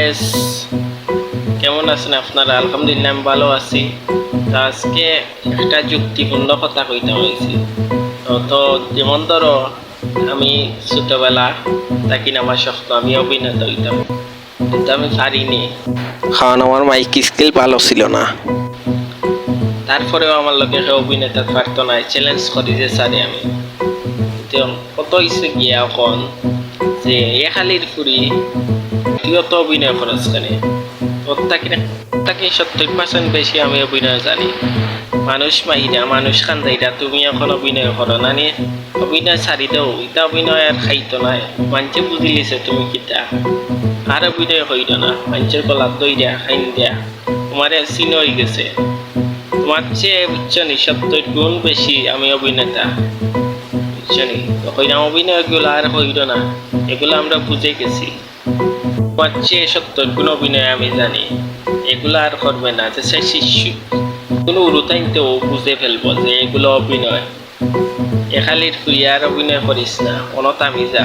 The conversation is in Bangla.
গাইস, কেমন আছেন আপনারা? আলহামদুলিল্লাহ আমি ভালো আছি। তো আজকে একটা যুক্তিপূর্ণ কথা কইতে হয়েছে। তো যেমন ধরো, আমি ছোটবেলা থাকি না আমার শক্ত আমি অভিনেতা হইতাম, কিন্তু আমি পারিনি, কারণ আমার মাইক স্কিল ভালো ছিল না। তারপরেও আমার লোকে অভিনেতা পারতো না, চ্যালেঞ্জ করি যে সারে আমি তো কত ইচ্ছে গিয়া এখন যে এ খালির ফুরি তুই অত অভিনয় খরচ কেন? তোর তাকে 70% বেশি আমি অভিনয় জানি। মানুষ মাইরা মানুষ কান্দাইরা তুমি এখন অভিনয় করো না নিয়ে অভিনয় ছাড়ি দেও, এটা অভিনয় আর খাইতো না। মানুষে বুঝিলিছে তুমি কিতা আর অভিনয় হইল না, মানুষের গলার দই দেয়া খাইন দেয়া তোমার চিন হয়ে গেছে। তোমার চেয়ে বুঝছো নি 70 গুণ বেশি আমি অভিনেতা, বুঝছো নি? হইলাম অভিনয়গুলো আর হইল না, এগুলো আমরা বুঝে গেছি। তোমার চেয়ে 70 গুণ অভিনয় আমি জানি, এগুলো আর করবে না। যে সে শিষ্য কোনো উরুতাইতে ও বুঝে ফেলবো যে এগুলো অভিনয়। এখালির ফুরিয়ে আর অভিনয় করিস না, অনত আমি যা।